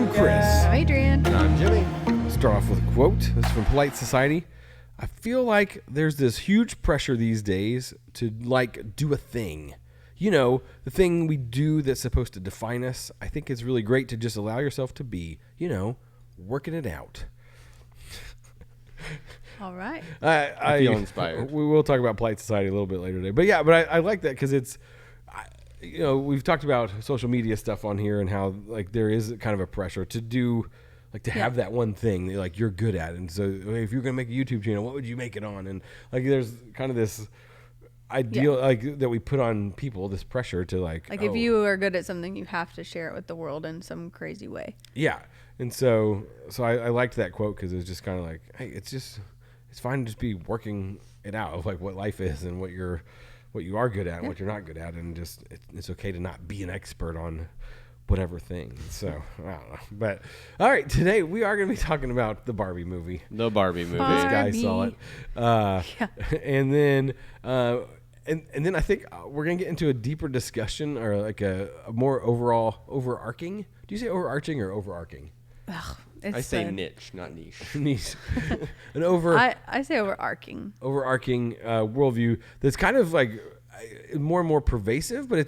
I'm Chris. I'm Adrian. And I'm Jimmy. Start off with a quote. This is from Polite Society. I feel like there's this huge pressure these days to do a thing. You know, the thing we do that's supposed to define us. I think it's really great to just allow yourself to be, working it out. All right. I feel inspired. We will talk about Polite Society a little bit later today. But yeah, I like that because it's, we've talked about social media stuff on here and how there is kind of a pressure to do, have that one thing that you're good at. And so if you're going to make a YouTube channel, what would you make it on? And there's kind of this ideal that we put on people, this pressure to if you are good at something, you have to share it with the world in some crazy way. Yeah. And so I liked that quote because it's just kind of hey, it's fine to just be working it out of what life is and what you are good at and what you're not good at, and just it's okay to not be an expert on whatever thing. So I don't know, but all right, today we are going to be talking about the Barbie movie. The Barbie movie. This guy saw it, and then and then I think we're going to get into a deeper discussion or a more overarching. Do you say overarching or overarching? Ugh, I say niche, not niche. Niche. I say overarching. Overarching worldview that's kind of more and more pervasive, but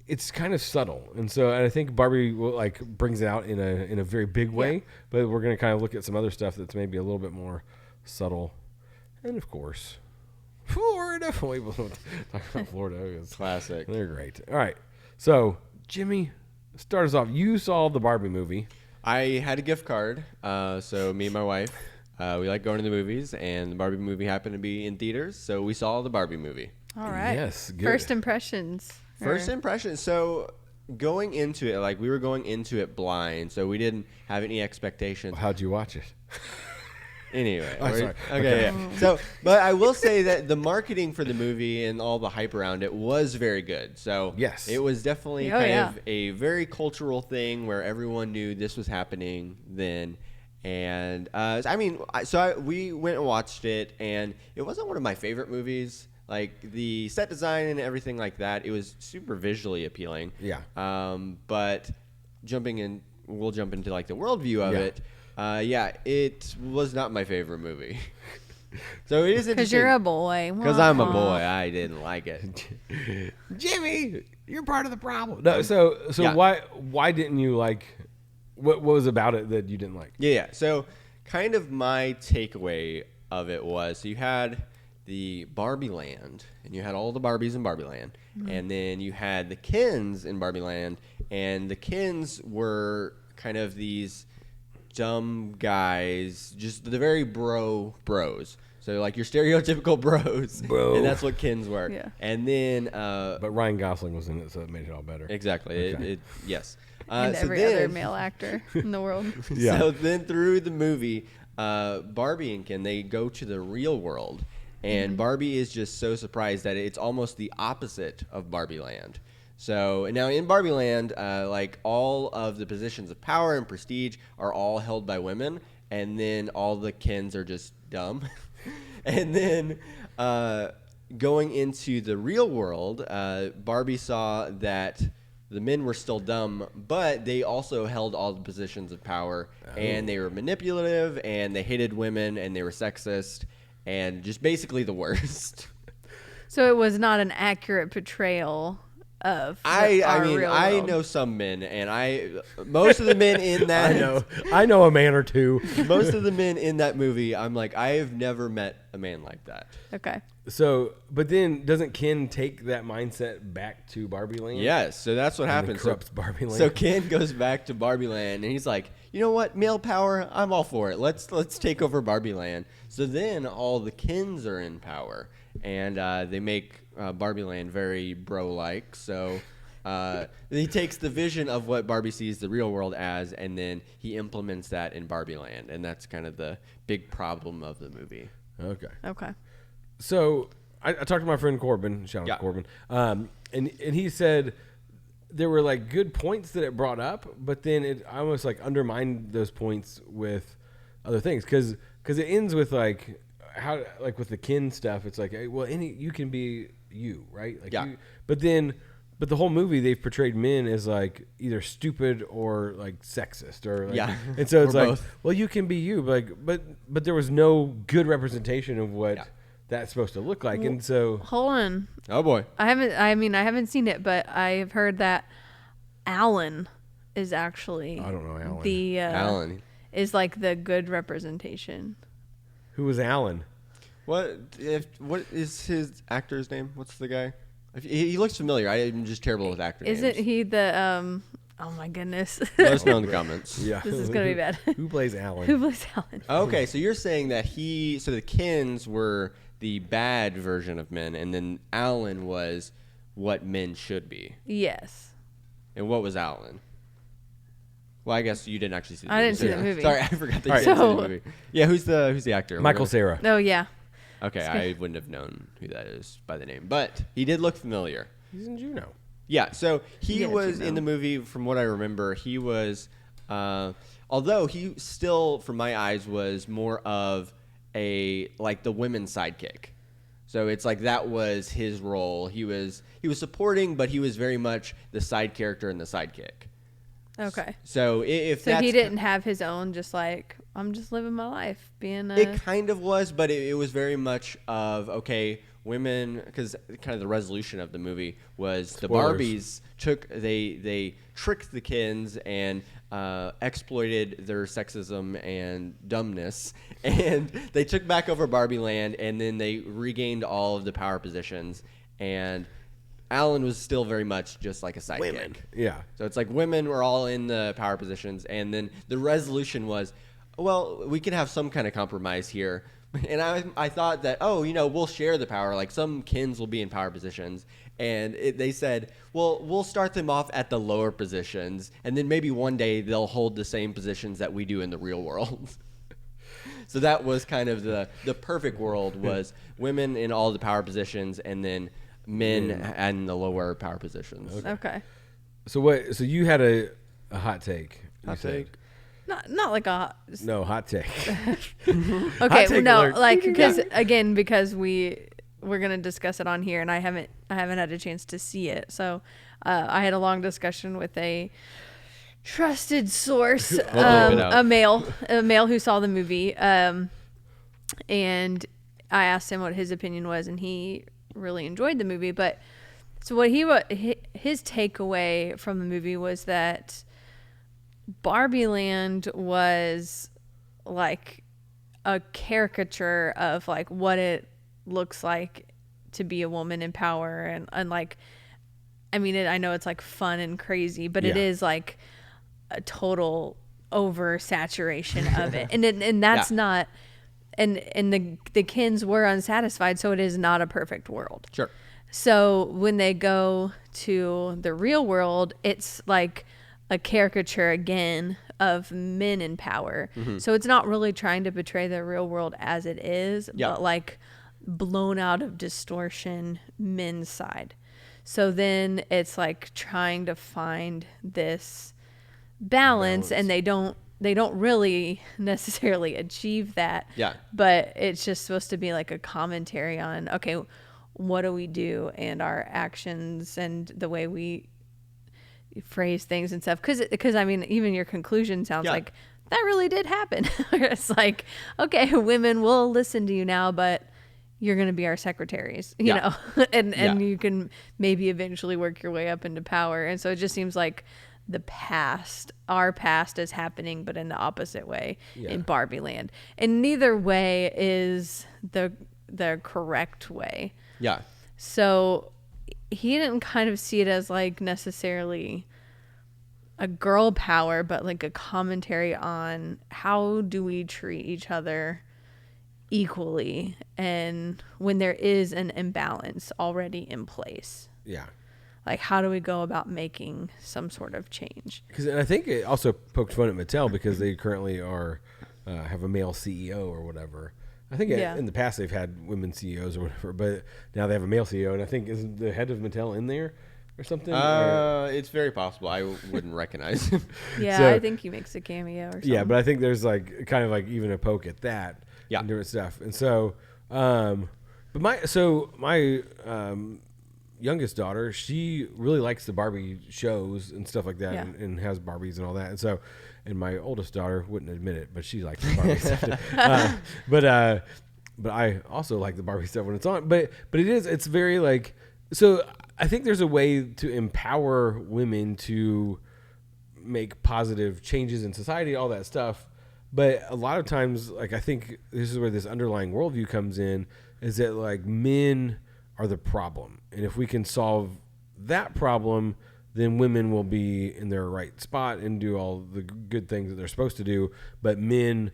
it's kind of subtle. And I think Barbie will brings it out in a very big way. Yeah. But we're going to kind of look at some other stuff that's maybe a little bit more subtle. And of course, Florida. We will talk about Florida. It's classic. They're great. All right. So Jimmy, start us off. You saw the Barbie movie. I had a gift card, so me and my wife, we like going to the movies, and the Barbie movie happened to be in theaters, so we saw the Barbie movie. All right. Yes, good. First impressions. So going into it, we were going into it blind, so we didn't have any expectations. How'd you watch it? Anyway. Sorry. Okay. Yeah. So, but I will say that the marketing for the movie and all the hype around it was very good. So yes, it was definitely of a very cultural thing where everyone knew this was happening then. And we went and watched it, and it wasn't one of my favorite movies. The set design and everything like that, it was super visually appealing. Yeah. But we'll jump into the worldview of it. It was not my favorite movie. So it is interesting. Because you're a boy. Because I'm a boy. I didn't like it. Jimmy, you're part of the problem. No, so why didn't you like? What was about it that you didn't like? Yeah. So kind of my takeaway of it was, so you had the Barbie Land, and you had all the Barbies in Barbie Land, and then you had the Kens in Barbie Land, and the Kens were kind of these dumb guys, just the very bros. So your stereotypical bros, Bro. And that's what Kens were. Yeah. And then, but Ryan Gosling was in it, so it made it all better. Exactly. Okay. Yes. And every other male actor in the world. Yeah. So then through the movie, Barbie and Ken, they go to the real world, and Barbie is just so surprised that it's almost the opposite of Barbie Land. So now in Barbie Land, all of the positions of power and prestige are all held by women, and then all the Kens are just dumb. And then going into the real world, Barbie saw that the men were still dumb, but they also held all the positions of power, and they were manipulative, and they hated women, and they were sexist, and just basically the worst. So it was not an accurate portrayal of I know some men, and most of the men in that I know a man or two. Most of the men in that movie, I'm I have never met a man like that. Okay. So, but then doesn't Ken take that mindset back to Barbie Land? Yes, so that's what happens. Corrupts Barbie Land. So Ken goes back to Barbie Land, and he's like, you know what, male power, I'm all for it. Let's take over Barbie Land. So then all the Kens are in power, and they make Barbie Land very bro-like. So he takes the vision of what Barbie sees the real world as, and then he implements that in Barbie Land, and that's kind of the big problem of the movie. Okay. So I talked to my friend Corbin, shout out to Corbin, and he said there were good points that it brought up, but then it almost undermined those points with other things because it ends with how with the Ken stuff. It's hey, well, you can be you, right? But then But the whole movie, they've portrayed men as like either stupid or like sexist, or like, Yeah. And so it's Or like, both. well, you can be you, but there was no good representation of what Yeah. that's supposed to look like, and so Hold on. Oh boy. I haven't seen it, but I've heard that Alan is actually I don't know Alan. the Alan. is like the good representation. Who was Alan? What is his actor's name? What's the guy? He looks familiar. I'm just terrible with actor names. Isn't he the oh my goodness. Let us know in the comments. Yeah, This is gonna be bad. Who plays Alan? Who plays Alan? Okay, so you're saying that so the Kins were the bad version of men, and then Alan was what men should be. Yes. And what was Alan? Well, I guess you didn't actually see the movie. I didn't see the movie. Sorry, I forgot that you All right. didn't see So- the movie. Yeah, who's the actor? Michael We're Cera. Oh yeah. Okay, It's I wouldn't have known who that is by the name, but he did look familiar. He's in Juno. Yeah, so he Yeah, was Juno. in the movie. From what I remember, he was, although he still, from my eyes, was more of like the women's sidekick. So it's like that was his role. He was supporting, but he was very much the side character and the sidekick. Okay. So if So that's he didn't have his own, just like, I'm just living my life, being a... It kind of was, but it was very much of, okay, women, because kind of the resolution of the movie was the Spoilers. Barbies they tricked the Kins and exploited their sexism and dumbness, and they took back over Barbie Land, and then they regained all of the power positions, and Alan was still very much just like a sidekick. Women. Yeah. So it's like women were all in the power positions, and then the resolution was, well, we can have some kind of compromise here. And I thought that, we'll share the power. Like some Kins will be in power positions. And they said, well, we'll start them off at the lower positions, and then maybe one day they'll hold the same positions that we do in the real world. So that was kind of the perfect world, was women in all the power positions, and then men in the lower power positions. Okay. So you had a hot take. you Hot said. take. Not like a... No, hot take. Okay, take no, alert. like, because we're gonna discuss it on here, and I haven't had a chance to see it. So I had a long discussion with a trusted source, bleep it out. a male who saw the movie, and I asked him what his opinion was, and he really enjoyed the movie. But so what his takeaway from the movie was that Barbie Land was like a caricature of like what it looks like to be a woman in power, and like, I mean, I know it's like fun and crazy, but it Yeah. is like a total oversaturation of it, and that's Yeah. not, and the Kins were unsatisfied, so it is not a perfect world. Sure. So when they go to the real world, it's like a caricature again of men in power. So it's not really trying to portray the real world as it is, Yeah. but like blown out of distortion men's side. So then it's like trying to find this balance, and they don't really necessarily achieve that. Yeah. But it's just supposed to be like a commentary on, okay, what do we do, and our actions and the way we phrase things and stuff. Because I mean, even your conclusion sounds Yeah. like that really did happen. It's like, okay, women will listen to you now, but you're going to be our secretaries, you Yeah. know, and Yeah. you can maybe eventually work your way up into power. And so it just seems like our past is happening, but in the opposite way in Barbie Land. And neither way is the correct way. Yeah. So he didn't kind of see it as like necessarily a girl power, but like a commentary on how do we treat each other equally, and when there is an imbalance already in place, Yeah. like how do we go about making some sort of change? And I think it also poked fun at Mattel because they currently have a male CEO or whatever. I think Yeah. in the past they've had women CEOs or whatever, but now they have a male CEO, and I think isn't the head of Mattel in there or something? It's very possible. I wou't recognize him. Yeah, So- I think he makes a cameo or something. Yeah, but I think there's like kind of like even a poke at that. Yeah. And different stuff. And so, my youngest daughter, she really likes the Barbie shows and stuff like that, Yeah. and has Barbies and all that. And so, and my oldest daughter wouldn't admit it, but she likes the Barbie stuff too. But I also like the Barbie stuff when it's on. But it's very like, so I think there's a way to empower women to make positive changes in society, all that stuff. But a lot of times, like, I think this is where this underlying worldview comes in, is that like men are the problem. And if we can solve that problem, then women will be in their right spot and do all the good things that they're supposed to do. But men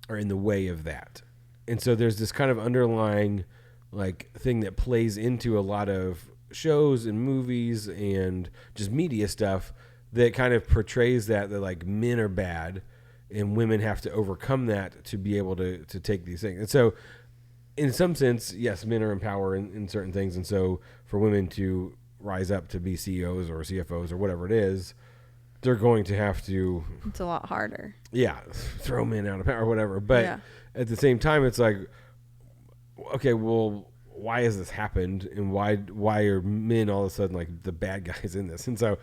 are in the way of that. And so there's this kind of underlying like thing that plays into a lot of shows and movies and just media stuff that kind of portrays that like men are bad and women have to overcome that to be able to take these things. And so in some sense, yes, men are in power in certain things. And so for women to rise up to be CEOs or CFOs or whatever it is, they're going to have to... It's a lot harder. Yeah, throw men out of power or whatever. But Yeah. at the same time, it's like, okay, well, why has this happened? And why are men all of a sudden like the bad guys in this? And so,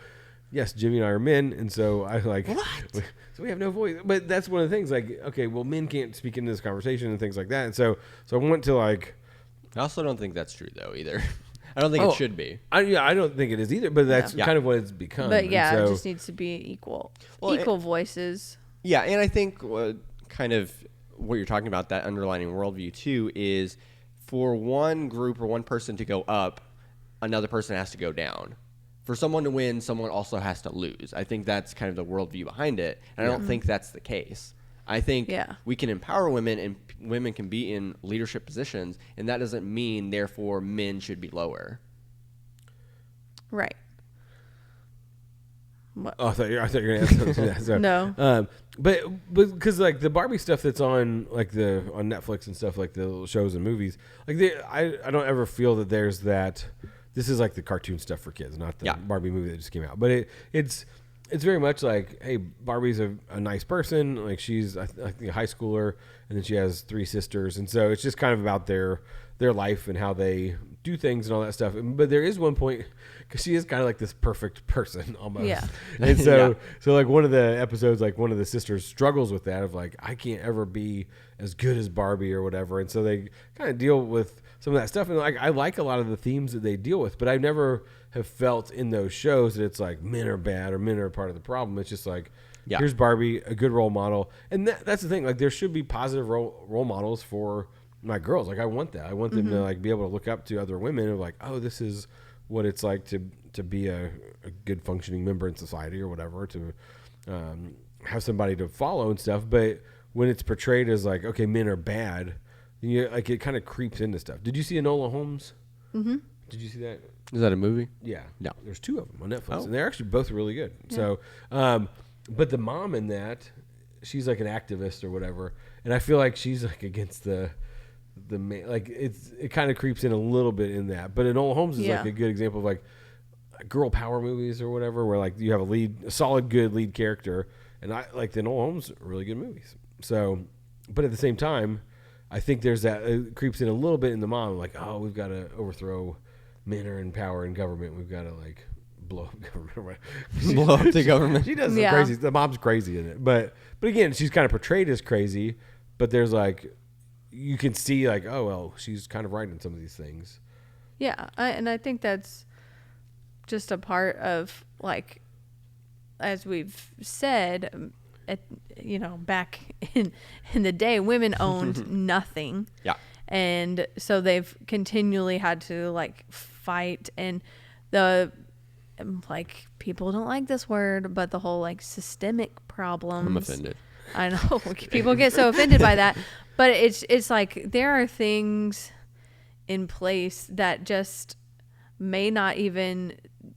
yes, Jimmy and I are men. And so I like... What? So we have no voice. But that's one of the things, like, okay, well, men can't speak into this conversation and things like that. And so I want to like... I also don't think that's true though either. I don't think it should be. I don't think it is either, but that's Yeah. kind of what it's become. But And yeah, so, it just needs to be equal. Well, Equal voices. Yeah, and I think kind of what you're talking about, that underlining worldview too, is for one group or one person to go up, another person has to go down. For someone to win, someone also has to lose. I think that's kind of the worldview behind it, and I don't think that's the case. I think we can empower women, and women can be in leadership positions, and that doesn't mean, therefore, men should be lower. Right. What? Oh, I thought you were going to answer that. So, No. but because like the Barbie stuff that's on like on Netflix and stuff, like the little shows and movies, like I don't ever feel that there's that. This is like the cartoon stuff for kids, not the Barbie movie that just came out. But it's very much like, hey, Barbie's a nice person. Like she's I think a high schooler, and then she has 3 sisters, and so it's just kind of about their life and how they do things and all that stuff. But there is one point, because she is kind of like this perfect person almost. Yeah. And so so like one of the episodes, like one of the sisters struggles with that of like, I can't ever be as good as Barbie or whatever. And so they kind of deal with some of that stuff. And like I like a lot of the themes that they deal with, but I never have felt in those shows that it's like men are bad or men are part of the problem. It's just like, here's Barbie, a good role model. And that's the thing. Like there should be positive role models for my girls. Like I want that. I want them to like be able to look up to other women and like, oh, this is what it's like to be a good functioning member in society or whatever, to have somebody to follow and stuff. But when it's portrayed as like, okay, men are bad, like it kind of creeps into stuff. Did you see Enola Holmes? Mm-hmm. Did you see that? Is that a movie? Yeah. No. There's 2 of them on Netflix, and they're actually both really good. Yeah. So, but the mom in that, she's like an activist or whatever, and I feel like she's like against the like it kind of creeps in a little bit in that. But Enola Holmes is like a good example of like girl power movies or whatever, where like you have a solid good lead character, and I like the Enola Holmes really good movies. So, but at the same time, I think there's that it creeps in a little bit in the mom, like, oh, we've got to overthrow men are in power in government. We've got to like blow up government. Blow up the government. She does some crazy. The mom's crazy in it, but again, she's kind of portrayed as crazy. But there's like, you can see like, oh well, she's kind of right in some of these things. Yeah, and I think that's just a part of like, as we've said, back in the day, women owned nothing. Yeah. And so they've continually had to like fight, and the like people don't like this word, but the whole like systemic problems. I'm offended. I know people get so offended by that, but it's like there are things in place that just may not even,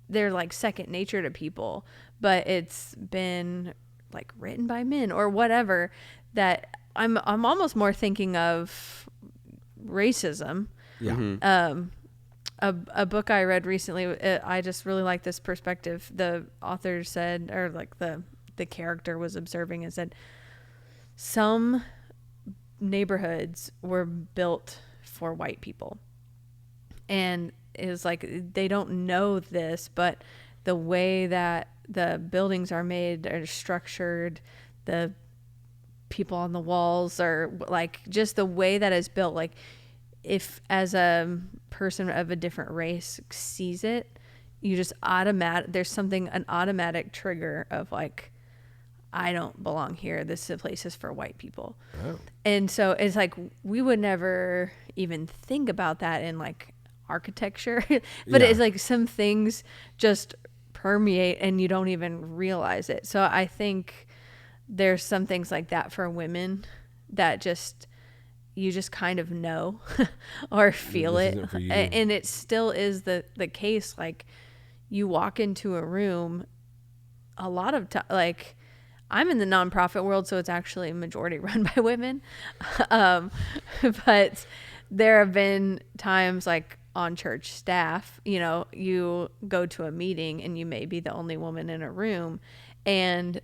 they're like second nature to people, but it's been like written by men or whatever, that I'm almost more thinking of racism. Yeah. Mm-hmm. A book I read recently, I just really like this perspective. The author said, or like the character was observing and said, some neighborhoods were built for white people, and is like they don't know this, but the way that the buildings are made are structured, the people on the walls are like just the way that it's built. Like if as a person of a different race sees it, you just there's an automatic trigger of like, I don't belong here. This place is for white people. Oh. And so it's like we would never even think about that in like architecture, but it's like some things just permeate and you don't even realize it. So I think there's some things like that for women that just you just kind of know or feel it. And it still is the case. Like you walk into a room a lot of time, like I'm in the nonprofit world, so it's actually majority run by women. But there have been times like on church staff, you know, you go to a meeting and you may be the only woman in a room, and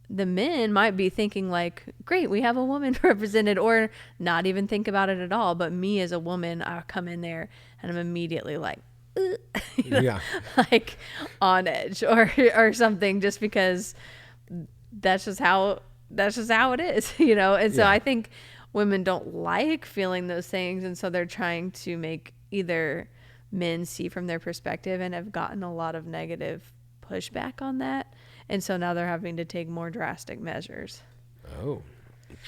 the men might be thinking like, great, we have a woman represented, or not even think about it at all. But me as a woman, I come in there and I'm immediately like, you know, like on edge or something, just because that's just how it is, you know? And so I think women don't like feeling those things. And so they're trying to make either men see from their perspective, and have gotten a lot of negative pushback on that. And so now they're having to take more drastic measures. Oh,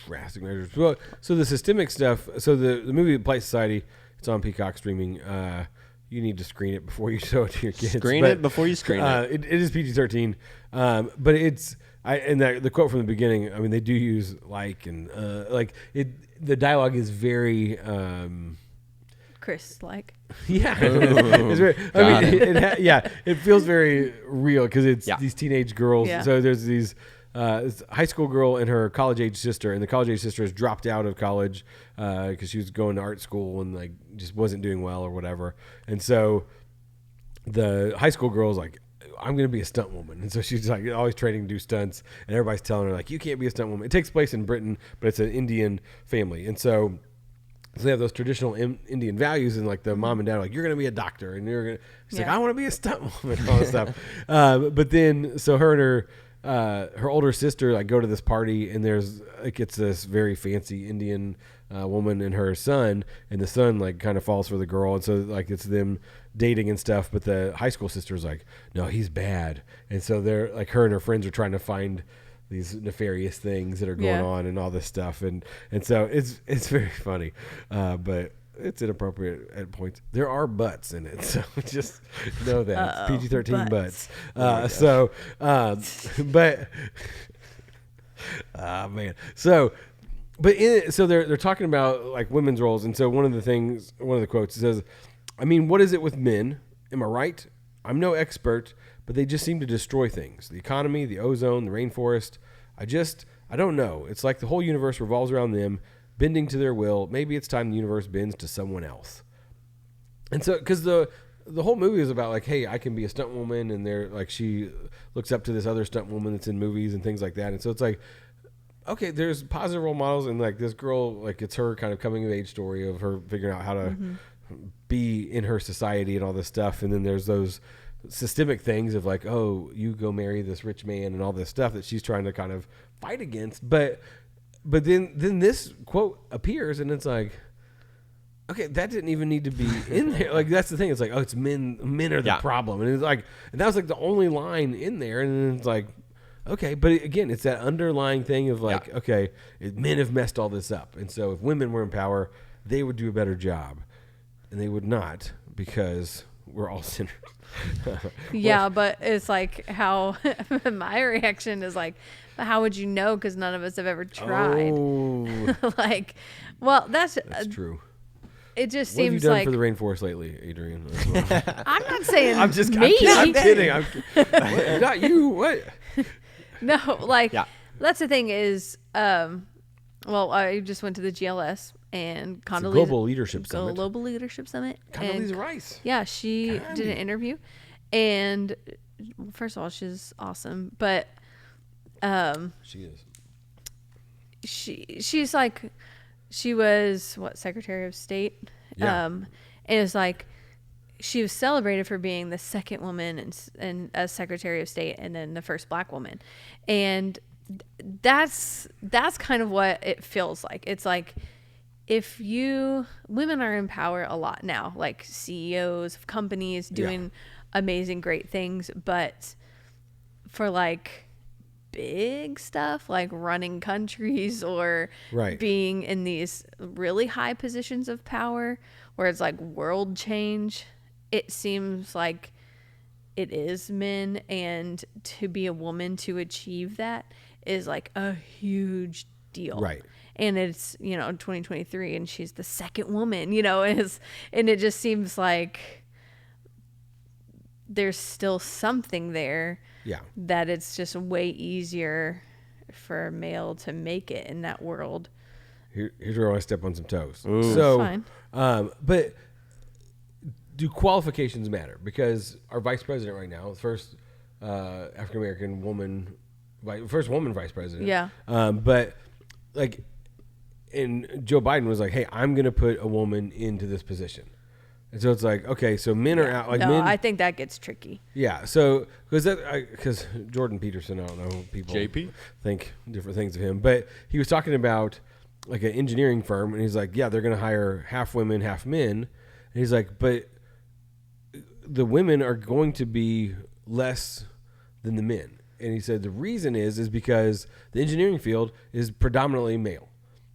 drastic measures. Well, so the systemic stuff, so the movie Polite Society, it's on Peacock streaming. You need to screen it before you show it to your kids. Screen it before you screen it. It is PG-13, but it's... and the quote from the beginning, I mean, they do use like, and like it, the dialogue is very, Chris-like. Yeah. It's very, I mean, it feels very real because it's these teenage girls. Yeah. So there's these, this high school girl and her college age sister, and the college age sister has dropped out of college, cause she was going to art school and like just wasn't doing well or whatever. And so the high school girl is like, I'm going to be a stunt woman. And so she's like always training to do stunts, and everybody's telling her like, you can't be a stunt woman. It takes place in Britain, but it's an Indian family. And so they have those traditional Indian values, and like the mom and dad are like, you're going to be a doctor, and she's like, I want to be a stunt woman and all this stuff. But then, so her and her older sister like go to this party, and there's like, it's this very fancy Indian woman and her son, and the son like kind of falls for the girl. And so like it's them dating and stuff, but the high school sister's like, no, he's bad. And so they're like, her and her friends are trying to find these nefarious things that are going on and all this stuff, and so it's very funny, but it's inappropriate at points. There are butts in it, so just know that. It's PG-13 butts. But man, so they're talking about like women's roles, and so one of the quotes says, I mean, what is it with men? Am I right? I'm no expert, but they just seem to destroy things. The economy, the ozone, the rainforest. I don't know. It's like the whole universe revolves around them, bending to their will. Maybe it's time the universe bends to someone else. And so, because the whole movie is about like, hey, I can be a stunt woman, and they're like, she looks up to this other stunt woman that's in movies and things like that. And so it's like, okay, there's positive role models, and like this girl, like it's her kind of coming of age story of her figuring out how to be in her society and all this stuff. And then there's those systemic things of like, oh, you go marry this rich man and all this stuff that she's trying to kind of fight against. But then this quote appears, and it's like, okay, that didn't even need to be in there. Like, that's the thing. It's like, oh, it's men are the problem. And it's like, and that was like the only line in there. And then it's like, okay, but again, it's that underlying thing of like, okay, men have messed all this up. And so if women were in power, they would do a better job. And they would not, because we're all sinners. But it's like how my reaction is like, how would you know? Because none of us have ever tried. Oh. Like, well, that's true. It just what seems have you done like for the rainforest lately, Adrian? I'm not saying I'm kidding. What? Not you. What? No, like that's the thing is, well, I just went to the GLS and Condoleezza Global Leadership Summit. Global Leadership Summit. Condoleezza Rice. Yeah, she did an interview, and first of all, she's awesome, but she is. She's like, she was Secretary of State, and it's like, she was celebrated for being the second woman and as Secretary of State, and then the first Black woman, and that's kind of what it feels like. It's like, if women are in power a lot now, like CEOs of companies doing amazing, great things, but for like big stuff like running countries or being in these really high positions of power where it's like world change, it seems like it is men, and to be a woman to achieve that is like a huge deal. Right. And it's, 2023 and she's the second woman, and it just seems like there's still something there. Yeah. That it's just way easier for a male to make it in that world. Here's where I want to step on some toes. Ooh. So, Fine. But do qualifications matter? Because our vice president right now, the first African American woman, first woman vice president. Yeah. But like, and Joe Biden was like, "Hey, I'm going to put a woman into this position." And so it's like, okay, so men are out. Like no, men, I think that gets tricky. Yeah. So because Jordan Peterson, I don't know, people JP think different things of him, but he was talking about like an engineering firm, and he's like, yeah, they're going to hire half women, half men. And he's like, but the women are going to be less than the men. And he said the reason is because the engineering field is predominantly male.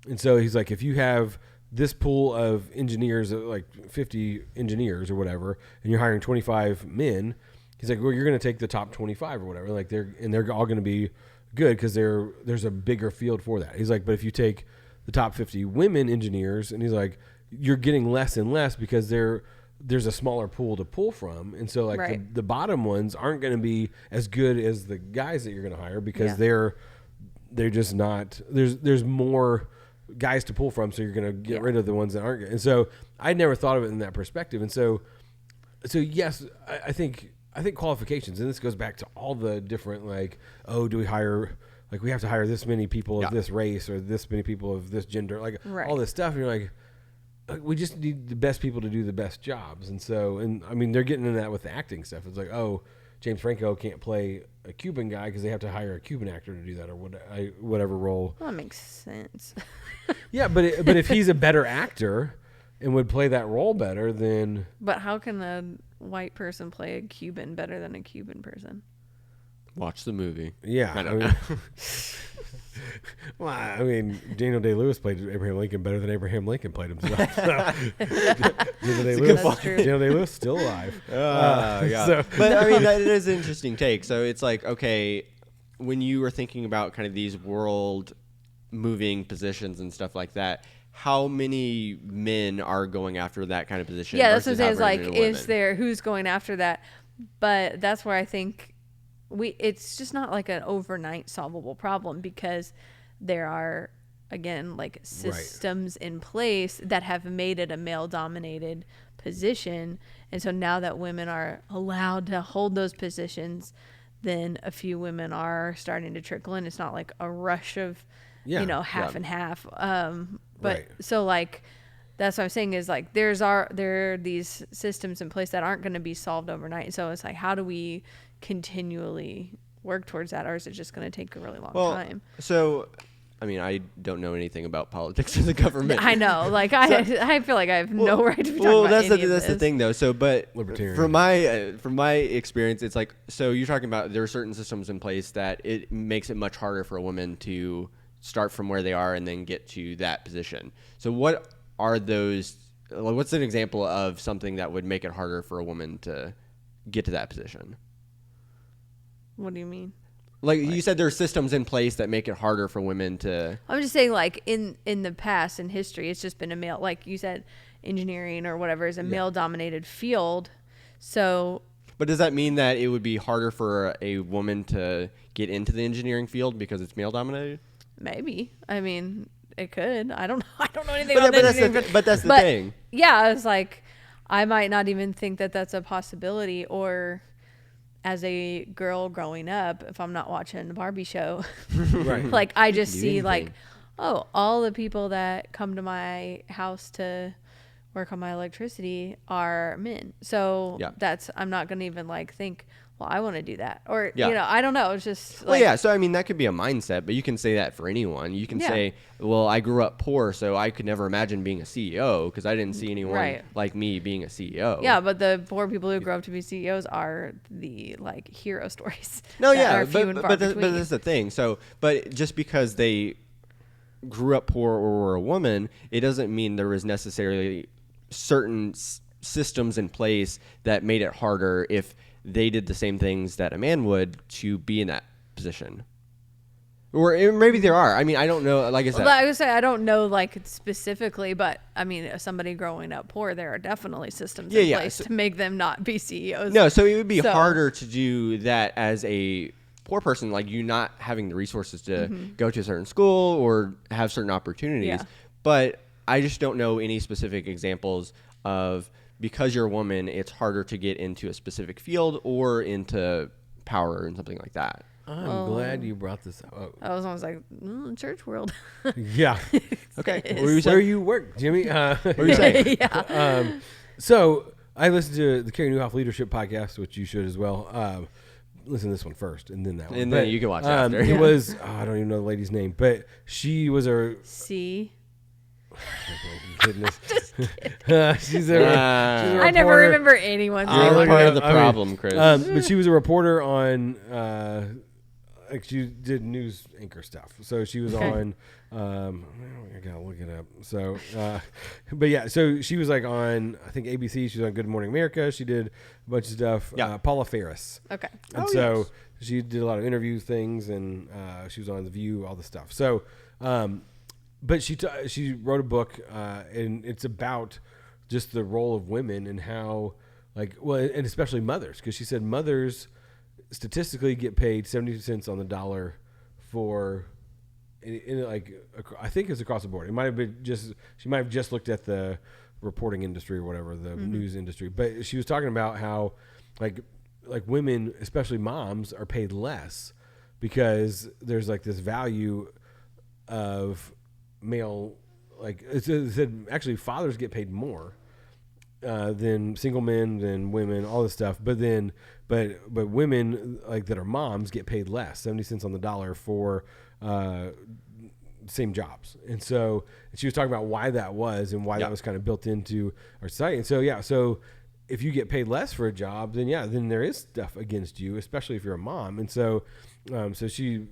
And so he's like, if you have this pool of engineers, like 50 engineers or whatever, and you're hiring 25 men, he's like, well, you're going to take the top 25 or whatever. Like they're all going to be good because there's a bigger field for that. He's like, but if you take the top 50 women engineers, and he's like, you're getting less and less because there's a smaller pool to pull from. And so like the bottom ones aren't going to be as good as the guys that you're going to hire because they're just not, there's more guys to pull from, so you're going to get rid of the ones that aren't good. And so I never thought of it in that perspective. And so yes, I think qualifications, and this goes back to all the different, like, oh, do we hire, like, we have to hire this many people of this race or this many people of this gender, like all this stuff. And you're like, we just need the best people to do the best jobs. And so, and I mean, they're getting into that with the acting stuff. It's like, oh, James Franco can't play a Cuban guy because they have to hire a Cuban actor to do that, or whatever role. Well, that makes sense. Yeah, but if he's a better actor and would play that role better, then. But how can a white person play a Cuban better than a Cuban person? Watch the movie. Yeah, I mean, Daniel Day-Lewis played Abraham Lincoln better than Abraham Lincoln played himself. So. Daniel Day-Lewis still alive. Yeah. So. But I mean, that is an interesting take. So it's like, okay, when you were thinking about kind of these world moving positions and stuff like that, how many men are going after that kind of position? Yeah, that's what I'm saying. Is like, is there, who's going after that? But that's where I think it's just not like an overnight solvable problem, because there are, again, like systems in place that have made it a male dominated position. And so now that women are allowed to hold those positions, then a few women are starting to trickle in. It's not like a rush of, half and half. But so like, that's what I'm saying is like, there are these systems in place that aren't going to be solved overnight. So it's like, how do we continually work towards that, or is it just going to take a really long time? So, I mean, I don't know anything about politics or the government. I know, like I feel like I have no right to be talking about any of this. That's the thing, though. So, but libertarian. From my experience, it's like, so you're talking about there are certain systems in place that it makes it much harder for a woman to start from where they are and then get to that position. So, what are those? What's an example of something that would make it harder for a woman to get to that position? What do you mean? Like you said, there are systems in place that make it harder for women to. I'm just saying, like in the past, in history, it's just been a male. Like you said, engineering or whatever is a male-dominated field. So. But does that mean that it would be harder for a woman to get into the engineering field because it's male-dominated? Maybe. I mean, it could. I don't know. I don't know anything about engineering. But that's the thing. Yeah, I was like, I might not even think that that's a possibility, or. As a girl growing up, if I'm not watching the Barbie show, like I just see like, oh, all the people that come to my house to work on my electricity are men. So Yeah. I'm not going to even like think, well, I want to do that. Or, Yeah. you know, I don't know. It's just Well, yeah. So, I mean, that could be a mindset, but you can say that for anyone. You can Yeah. say, well, I grew up poor, so I could never imagine being a CEO because I didn't see anyone Right. like me being a CEO. Yeah, but the poor people who grow up to be CEOs are the like hero stories. No, that yeah. are few and far But between. that's the thing. So, but just because they grew up poor or were a woman, it doesn't mean there was necessarily certain systems in place that made it harder if they did the same things that a man would to be in that position. Or maybe there are. I mean, I don't know. Like I said, Well, I would say I don't know like specifically, but I mean, as somebody growing up poor, there are definitely systems in place to make them not be CEOs. no. So it would be So- harder to do that as a poor person, like you not having the resources to go to a certain school or have certain opportunities. Yeah. But I just don't know any specific examples of because you're a woman, it's harder to get into a specific field or into power and something like that. I'm glad you brought this up. Oh. I was almost like church world. Yeah. Okay. It What were you is. Where saying? you work, Jimmy? What were you saying? Yeah. So I listened to the Carrie Newhoff Leadership podcast, which you should as well. Listen to this one first, and then that one. And then you can watch after. It Yeah. was I don't even know the lady's name, but she was a See, goodness. She's a I never reporter. remember anyone's You're name. part of the I mean, problem, Chris. but she was a reporter on like she did news anchor stuff. So she was on I gotta look it up. So but yeah, so she was like on I think ABC, she was on Good Morning America, she did a bunch of stuff. Yeah. Paula Ferris. Okay. And so she did a lot of interview things and she was on The View, all the stuff. So but she wrote a book and it's about just the role of women and how and especially mothers, because she said mothers statistically get paid 70 cents on the dollar for I think it's across the board. It might have been she might have just looked at the reporting industry or whatever, the news industry, but she was talking about how like women, especially moms, are paid less because there's like this value of male, like it said actually fathers get paid more than single men, than women, all this stuff. But women like that are moms get paid less, 70 cents on the dollar for same jobs. And so she was talking about why that was and why that was kind of built into our society. And so so if you get paid less for a job, then there is stuff against you, especially if you're a mom. And so so she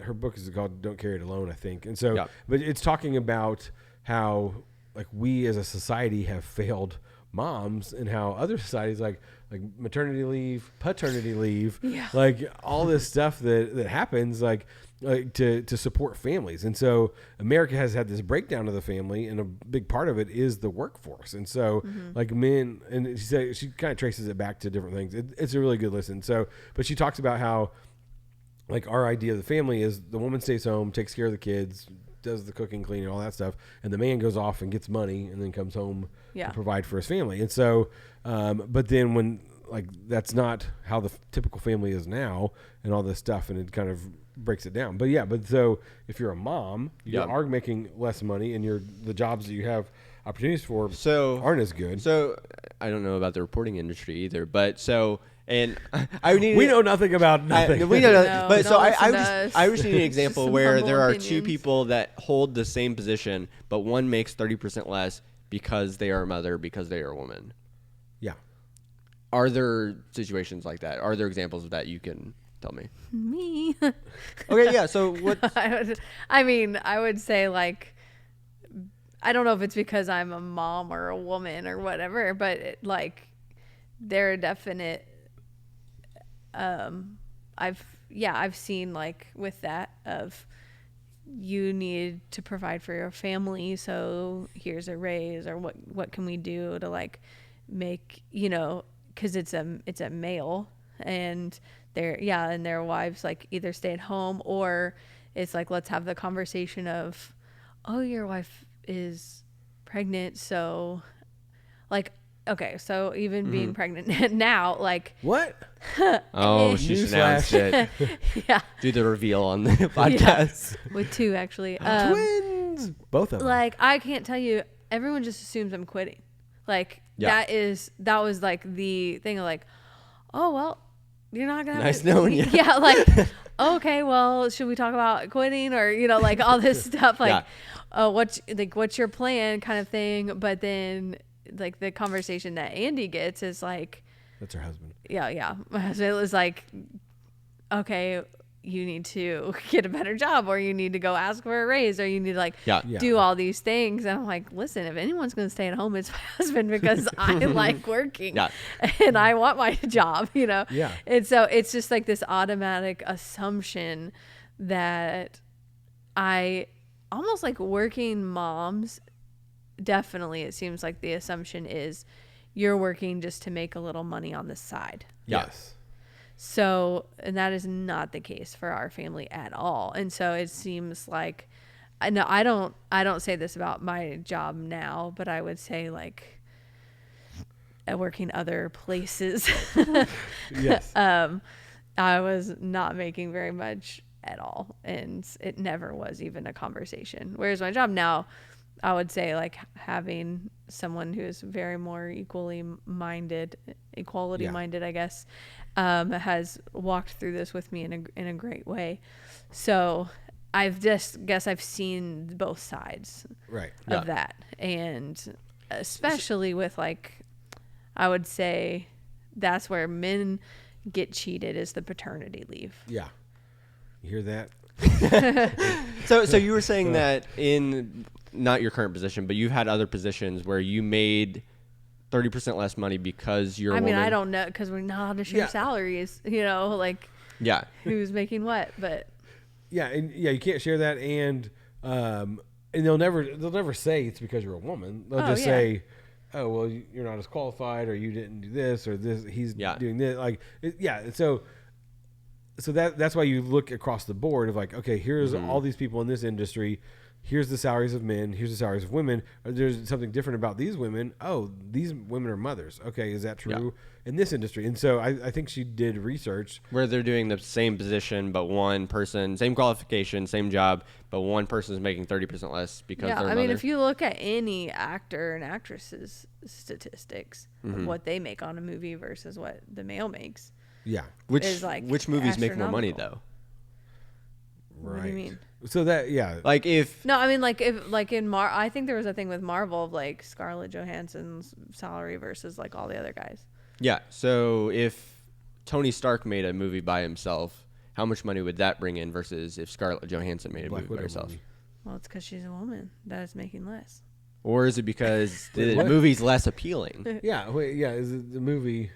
her book is called Don't Carry It Alone, I think. And so but it's talking about how like we as a society have failed moms and how other societies like maternity leave, paternity leave, like all this stuff that happens like to support families. And so America has had this breakdown of the family, and a big part of it is the workforce. And so like men, and she kind of traces it back to different things. It's a really good listen. So, but she talks about how like our idea of the family is the woman stays home, takes care of the kids, does the cooking, cleaning, all that stuff, and the man goes off and gets money and then comes home to provide for his family. And so but then when like that's not how the typical family is now and all this stuff, and it kind of breaks it down. But so if you're a mom, you are making less money, and the jobs that you have opportunities for aren't as good. So I don't know about the reporting industry either, but and we know nothing about nothing. We know nothing. No, But so don't I listen to us. I just need an example Some where humble there are opinions. two people that hold the same position, but one makes 30% less because they are a mother, because they are a woman. Yeah. Are there situations like that? Are there examples of that you can tell me? Me. Okay, yeah. So what? I mean, I would say like, I don't know if it's because I'm a mom or a woman or whatever, but like, there are definite. I've seen like with that of you need to provide for your family, so here's a raise, or what can we do to like make, because it's a male, and their wives like either stay at home, or it's like, let's have the conversation of, oh, your wife is pregnant, so like, okay, so even being pregnant now, like, What? Oh, she should announce it. yeah, Do the reveal on the podcast. with two actually, Twins. Both of them. like I can't tell you, everyone just assumes I'm quitting. Like Yeah. that was like the thing of like, oh well, you're not gonna Nice knowing you. Yeah, like okay, well, should we talk about quitting or like all this stuff like, oh, what's your plan kind of thing. But then like the conversation that Andy gets is like, That's her husband. yeah. So it was like, okay, you need to get a better job, or you need to go ask for a raise, or you need to like Yeah. do all these things. And I'm like, listen, if anyone's going to stay at home, it's my husband, because I like working Yeah. and I want my job, Yeah. And so it's just like this automatic assumption that I almost like working moms. Definitely, it seems like the assumption is you're working just to make a little money on the side. Yes. So, and that is not the case for our family at all. And so it seems like, I don't say this about my job now, but I would say like working other places. Yes. I was not making very much at all. And it never was even a conversation. Whereas my job now, I would say like having someone who is very more equality minded, I guess, has walked through this with me in a great way. So I've seen both sides Right. of that. And especially with like, I would say that's where men get cheated, is the paternity leave. Yeah. You hear that? So you were saying that in not your current position, but you've had other positions where you made 30% less money because you're a woman. I don't know, because we're not allowed to share salaries, like Yeah. who's making what, but Yeah, and you can't share that, and they'll never say it's because you're a woman. They'll just say, oh, well, you're not as qualified, or you didn't do this, or this, he's doing this. Like, so that's why you look across the board of like, okay, here's all these people in this industry. Here's the salaries of men. Here's the salaries of women. There's something different about these women. Oh, these women are mothers. Okay, is that true in this industry? And so I think she did research Where they're doing the same position, but one person, same qualification, same job, but one person is making 30% less because they're a mother. if you look at any actor and actress's statistics of what they make on a movie versus what the male makes, Which movies make more money astronomical. though? right. What do you mean? So that Like if No, I mean like if like in I think there was a thing with Marvel of like Scarlett Johansson's salary versus like all the other guys. Yeah. So if Tony Stark made a movie by himself, how much money would that bring in versus if Scarlett Johansson made a Black movie by Widow herself? movie. Well, it's because she's a woman that is making less. Or is it because the What? movie's less appealing? Is it the movie?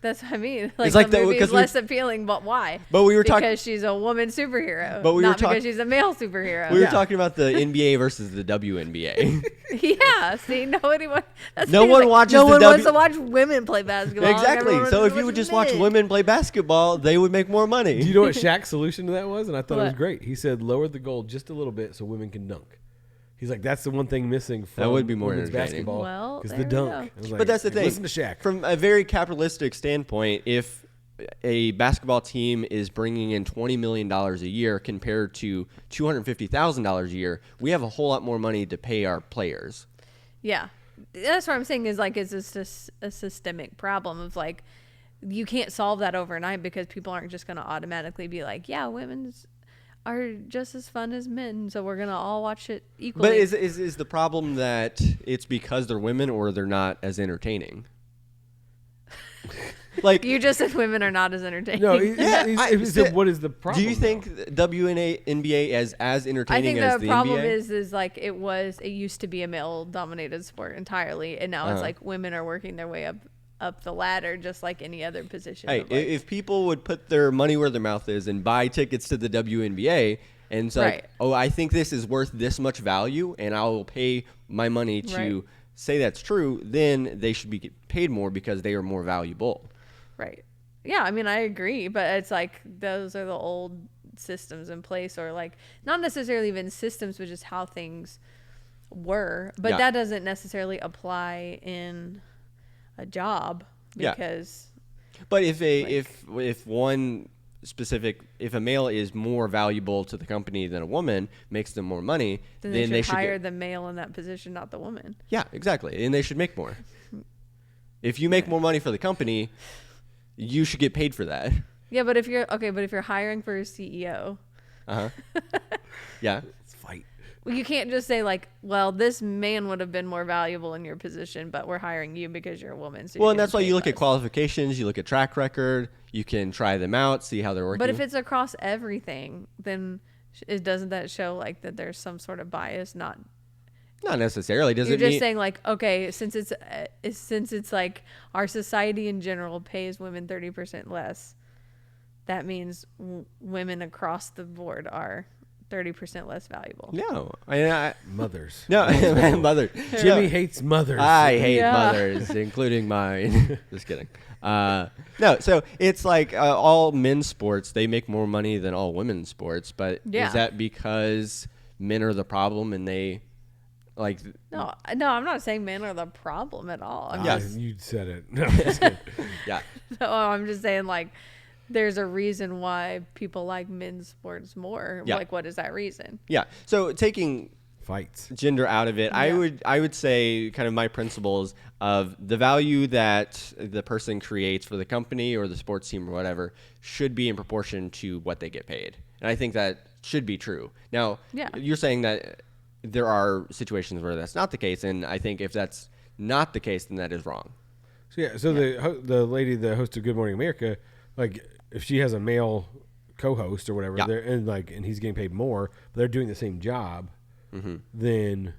That's what I mean. Like, like the that- movie is because less appealing, but why? But we were talking. Because she's a woman superhero, But we were not talk- because she's a male superhero. We were talking about the NBA versus the WNBA. Yeah, see, nobody wants. No one watches No the one wants W- to watch women play basketball. Exactly. Everyone So wants if to you would just watch men. women play basketball, they would make more money. Do you know what Shaq's solution to that was? And I thought it was What? great. He said, lower the goal just a little bit so women can dunk. He's like, that's the one thing missing from That would be more women's entertaining. basketball. Well, is there the we dunk. go. I was But like, that's the thing. Listen to Shaq. From a very capitalistic standpoint, if a basketball team is bringing in $20 million a year compared to $250,000 a year, we have a whole lot more money to pay our players. Yeah, that's what I'm saying. Is like it's just a systemic problem of like you can't solve that overnight because people aren't just going to automatically be like, yeah, women's are just as fun as men, so we're gonna all watch it equally. But is the problem that it's because they're women or they're not as entertaining? Like you just said women are not as entertaining. No, I- what is the problem? do you think WNBA is as I entertaining think as the the problem NBA? is like it used to be a male dominated sport entirely, and now it's like women are working their way up the ladder just like any other position. Hey, of, like, if people would put their money where their mouth is and buy tickets to the WNBA, and it's like, Right. oh, I think this is worth this much value, and I will pay my money to Right. say that's true, then they should be paid more because they are more valuable. right. Yeah, I mean, I agree, but it's like those are the old systems in place, or like not necessarily even systems, but just how things were. But Yeah. that doesn't necessarily apply in a job Yeah. because But if if one specific, if a male is more valuable to the company than a woman, makes them more money, then then they should hire get, the male in that position, not the woman. yeah, exactly, and they should make more. If you make more money for the company, you should get paid for that. Yeah, but if you're hiring for a CEO, Yeah. Let's fight. well, you can't just say like, well, this man would have been more valuable in your position, but we're hiring you because you're a woman. So Well, you're and that's why getting you paid look at less. qualifications, you look at track record, you can try them out, see how they're working. But if it's across everything, then doesn't that show like that there's some sort of bias? Not not necessarily. Does you're it just mean saying like, okay, since it's like our society in general pays women 30% less, that means women across the board are 30% less valuable. no? Mothers. No, mother. Jimmy hates mothers. I hate Yeah. mothers, including mine. Just kidding. No, so it's like all men's sports, they make more money than all women's sports. But Yeah. is that because men are the problem and they like? No, I'm not saying men are the problem at all. I'm Ah, just, you said it. No, I'm just kidding. Yeah. no, I'm just saying like there's a reason why people like men's sports more. Yeah. Like, what is that reason? Yeah. So taking Fights. gender out of it, Yeah. I would say kind of my principles of the value that the person creates for the company or the sports team or whatever should be in proportion to what they get paid. And I think that should be true. Now, Yeah. you're saying that there are situations where that's not the case, and I think if that's not the case, then that is wrong. So the lady, the host of Good Morning America, like if she has a male co-host or whatever, Yeah. and he's getting paid more, but they're doing the same job, Mm-hmm. then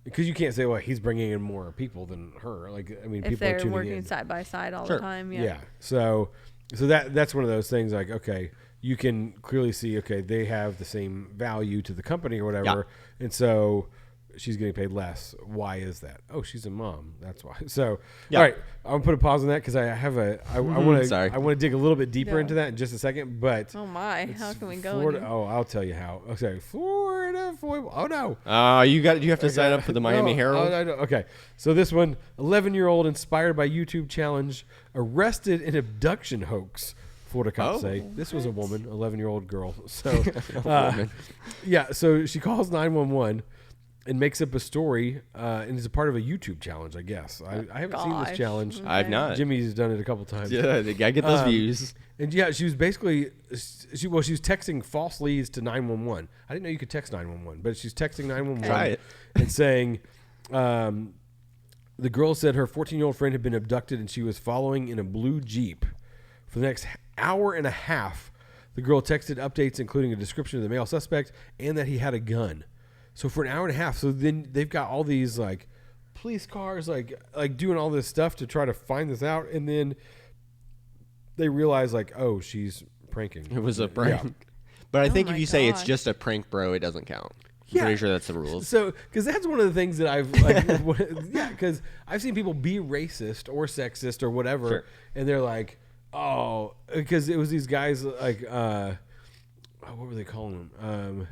because you can't say, well, he's bringing in more people than her. Like, I mean, If people are they're tuning working in. side by side all Sure. the time, Yeah. So that's one of those things. Like, okay, you can clearly see, okay, they have the same value to the company or whatever, and so she's getting paid less. Why is that? Oh, she's a mom. That's why. So, Yeah. all right, I'm gonna put a pause on that because I want Sorry. to dig a little bit deeper Yeah. into that in just a second. But Oh my, how can we go? Florida, into- oh, I'll tell you how. Okay, Florida foible. Oh no. You have to sign up for the Miami No, Herald. I don't. Okay, so this one, 11-year-old inspired by YouTube challenge, arrested in abduction hoax. Florida cops Oh. say this was a woman, 11-year-old girl. So, woman. yeah. So she calls 911 and makes up a story, and is a part of a YouTube challenge. I guess I haven't seen this Gosh. challenge. I've not. Jimmy's done it a couple times. Yeah, I get those views. And yeah, she was basically she was texting false leads to 911. I didn't know you could text 911, but she's texting 911 Try it. and saying the girl said her 14-year-old friend had been abducted and she was following in a blue Jeep. For the next hour and a half, the girl texted updates including a description of the male suspect and that he had a gun. So for an hour and a half, so then they've got all these like police cars like doing all this stuff to try to find this out, and then they realize like, oh, she's pranking. It was a prank. Yeah. But I think my if you say it's gosh. just a prank, bro, it doesn't count. I'm Yeah. pretty sure that's the rules. So, because that's one of the things that I've like, yeah, because I've seen people be racist or sexist or whatever, Sure. and they're like, oh, because it was these guys like, what were they calling them?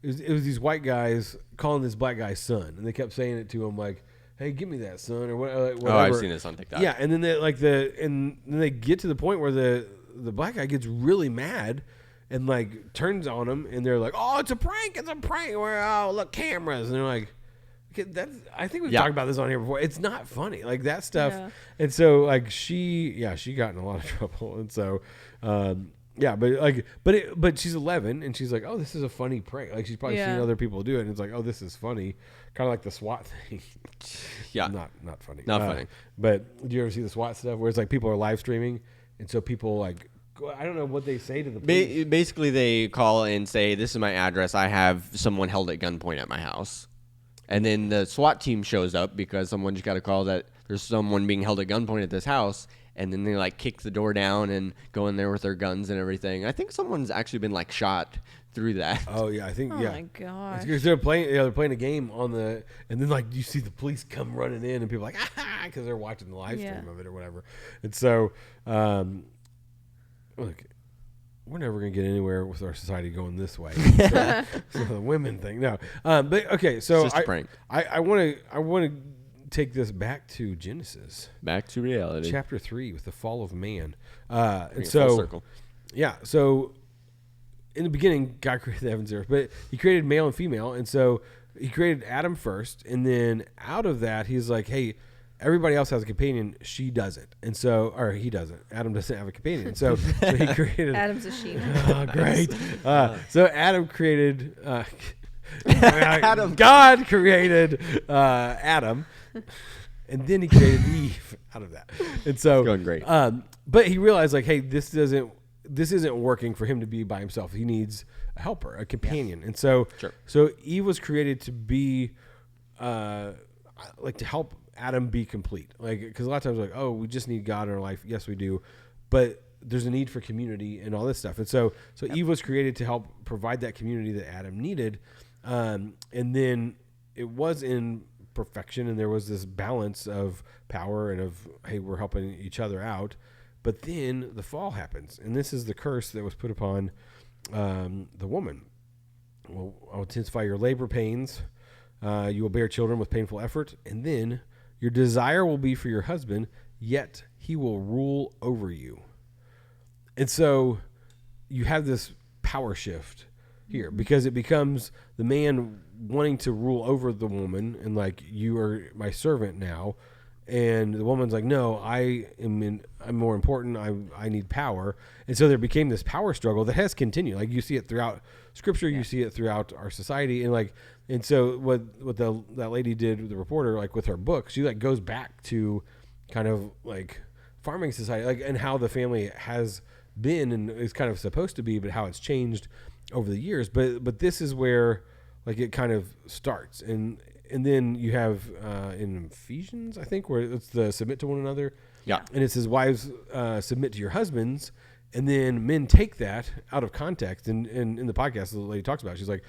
It was these white guys calling this black guy son, and they kept saying it to him like, "Hey, give me that son," or whatever. Oh, I've seen this on TikTok. Yeah, and then then they get to the point where the black guy gets really mad and like turns on him, and they're like, "Oh, it's a prank! It's a prank!" Where oh, look, cameras, and they're like, okay, "That's." I think we've Yeah. talked about this on here before. It's not funny, like that stuff. Yeah. And so like she got in a lot of trouble, and so. Yeah, but she's 11 and she's like, oh, this is a funny prank. Like she's probably Yeah. seen other people do it, and it's like, oh, this is funny, kind of like the SWAT thing. Yeah. not funny. Not funny. But do you ever see the SWAT stuff where it's like people are live streaming, and so people like, I don't know what they say to the police. Basically, they call and say, "This is my address. I have someone held at gunpoint at my house." And then the SWAT team shows up because someone just got a call that there's someone being held at gunpoint at this house. And then they like kick the door down and go in there with their guns and everything. I think someone's actually been like shot through that. Oh yeah, I think Oh yeah. my gosh. Because they're playing a game on the, and then like you see the police come running in, and people are like, ah, because they're watching the live stream Yeah. of it or whatever. And so, look, we're never gonna get anywhere with our society going this way. So the women thing, no. But okay, so It's just a prank. I want to take this back to Genesis Back to reality. chapter 3 with the fall of man. Bring And it full so, circle. yeah, so in the beginning, God created the heavens and earth, but He created male and female, and so He created Adam first, and then out of that, He's like, "Hey, everybody else has a companion, she doesn't, and so, or he doesn't. Adam doesn't have a companion, so he created. Adam's a she. Oh, great! So Adam created. Adam. God created Adam, and then he created Eve out of that. And so, It's going great. But he realized, like, hey, this isn't working for him to be by himself. He needs a helper, a companion. And so, Sure. so Eve was created to be, like, to help Adam be complete. Like, because a lot of times, we're like, oh, we just need God in our life. Yes, we do, but there's a need for community and all this stuff. And so Eve was created to help provide that community that Adam needed. And then it was in perfection, and there was this balance of power and of, hey, we're helping each other out. But then the fall happens, and this is the curse that was put upon the woman. Well, I'll intensify your labor pains. You will bear children with painful effort, and then your desire will be for your husband, yet he will rule over you. And so you have this power shift here, because it becomes the man wanting to rule over the woman, and like, you are my servant now, and the woman's like, no, I'm more important. I need power. And so there became this power struggle that has continued. Like, you see it throughout Scripture, you see it throughout our society, and so what that lady did, the reporter, like with her book, she like goes back to kind of like farming society, like, and how the family has been and is kind of supposed to be, but how it's changed over the years. But this is where like it kind of starts, and then you have in Ephesians, I think, where it's the submit to one another. Yeah. And it says, wives, submit to your husbands, and then men take that out of context. And in the podcast, the lady talks about it, she's like,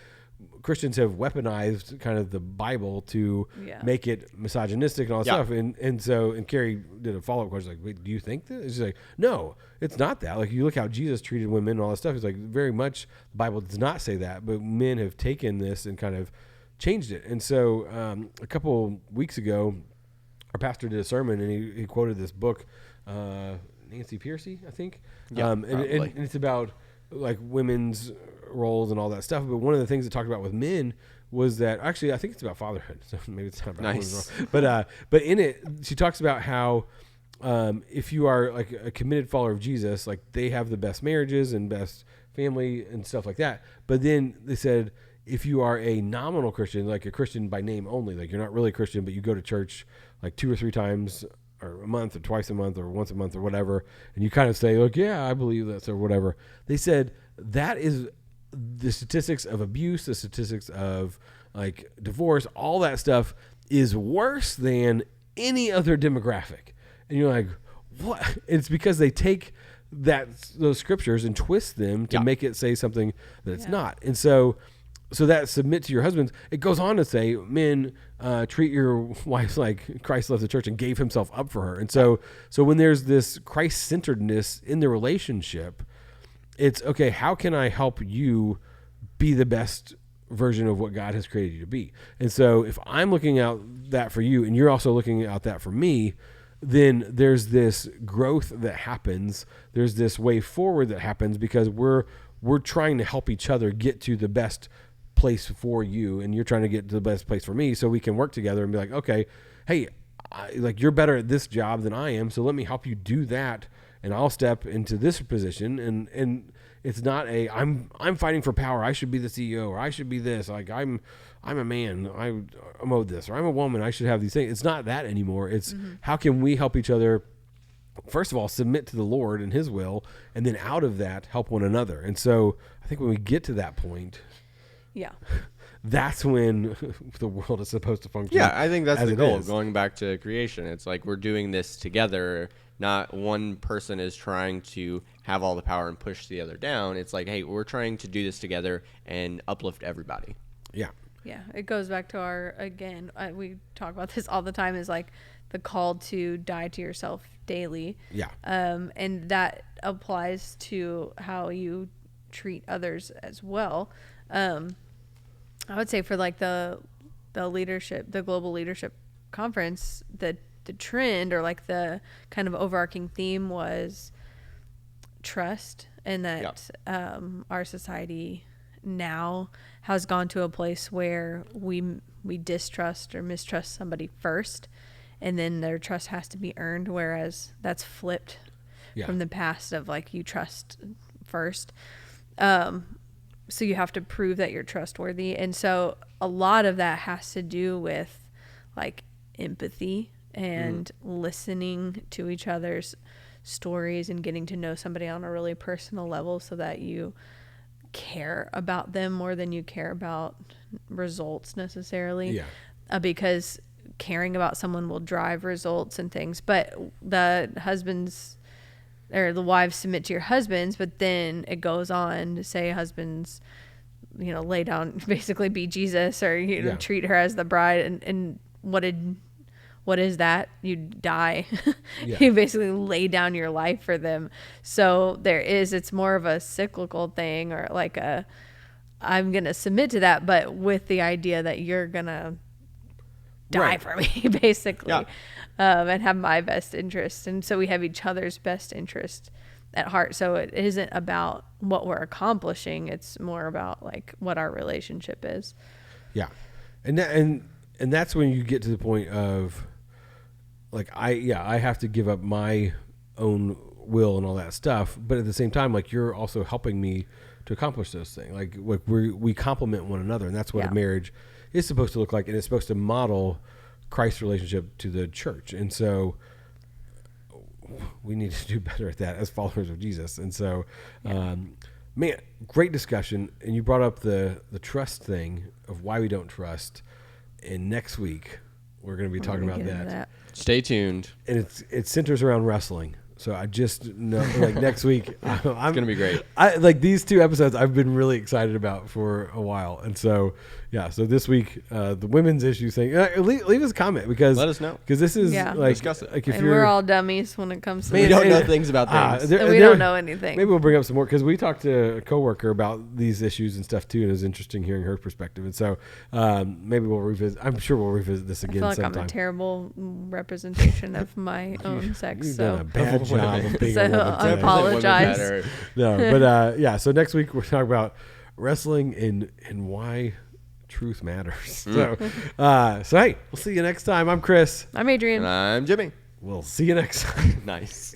Christians have weaponized kind of the Bible to make it misogynistic and all that stuff. And Carrie did a follow-up question, like, wait, do you think that? She's like, no, it's not that. Like, you look how Jesus treated women and all that stuff. He's like, very much the Bible does not say that, but men have taken this and kind of changed it. And so a couple weeks ago, our pastor did a sermon, and he quoted this book, Nancy Pearcey, I think. And it's about like women's roles and all that stuff. But one of the things it talked about with men was that, actually, I think it's about fatherhood. So maybe it's not about women's role. But in it, she talks about how if you are like a committed follower of Jesus, like, they have the best marriages and best family and stuff like that. But then they said, if you are a nominal Christian, like a Christian by name only, like you're not really a Christian, but you go to church like 2 or 3 times or a month or twice a month or once a month or whatever, and you kind of say, like, yeah, I believe this or whatever. They said that is the statistics of abuse, the statistics of like divorce, all that stuff is worse than any other demographic. And you're like, what? It's because they take those scriptures and twist them to make it say something that it's not. And so that submit to your husbands, it goes on to say, men, treat your wives like Christ loved the church and gave himself up for her. And so when there's this Christ-centeredness in the relationship, it's, okay, how can I help you be the best version of what God has created you to be? And so if I'm looking out that for you, and you're also looking out that for me, then there's this growth that happens. There's this way forward that happens, because we're trying to help each other get to the best place for you, and you're trying to get to the best place for me, so we can work together and be like, okay, hey, like, you're better at this job than I am, so let me help you do that, and I'll step into this position. And it's not I'm fighting for power, I should be the CEO, or I should be this, like, I'm a man, I'm owed this, or I'm a woman, I should have these things. It's not that anymore. It's how can we help each other, first of all, submit to the Lord and his will, and then out of that help one another. And so I think when we get to that point, that's when the world is supposed to function. Yeah, I think that's the goal. Is. Going back to creation, it's like we're doing this together. Not one person is trying to have all the power and push the other down. It's like, hey, we're trying to do this together and uplift everybody. Yeah. Yeah, it goes back to we talk about this all the time, is like the call to die to yourself daily. Yeah. And that applies to how you treat others as well. I would say for like the leadership, the global leadership conference, the trend, or like the kind of overarching theme, was trust, and that our society now has gone to a place where we distrust or mistrust somebody first, and then their trust has to be earned, whereas that's flipped from the past of like you trust first. So you have to prove that you're trustworthy. And so a lot of that has to do with like empathy and listening to each other's stories and getting to know somebody on a really personal level so that you care about them more than you care about results necessarily. Yeah. Because caring about someone will drive results and things. But the husbands or the wives submit to your husbands, but then it goes on to say husbands, you know, lay down, basically be Jesus, or, you know, treat her as the bride. And what is that? You die. You basically lay down your life for them. So it's more of a cyclical thing, or like I'm going to submit to that, but with the idea that you're going to die for me, basically, and have my best interest. And so we have each other's best interest at heart. So it isn't about what we're accomplishing. It's more about like what our relationship is. Yeah. And that's when you get to the point of like, I have to give up my own will and all that stuff. But at the same time, like, you're also helping me to accomplish those things. Like we complement one another, and that's what a marriage is supposed to look like. And it's supposed to model Christ's relationship to the church. And so we need to do better at that as followers of Jesus. And so, man, great discussion. And you brought up the trust thing of why we don't trust. And next week we're going to be talking about that. Stay tuned. And it centers around wrestling. So I just know, like, next week, it's going to be great. Like, these 2 episodes I've been really excited about for a while. And so, so this week, the women's issue thing, leave us a comment, because let us know. Because this is discuss it. Like, if we're all dummies when it comes to we don't know things about things. We don't know anything. Maybe we'll bring up some more, because we talked to a coworker about these issues and stuff too, and it was interesting hearing her perspective. And so maybe we'll revisit. I'm sure we'll revisit this again. I feel like sometime. I'm a terrible representation of my own sex. You've done a bad job of being a woman. I apologize. No, but so next week we're talking about wrestling and why truth matters. So hey, we'll see you next time. I'm Chris. I'm Adrian. And I'm Jimmy. We'll see you next time. Nice.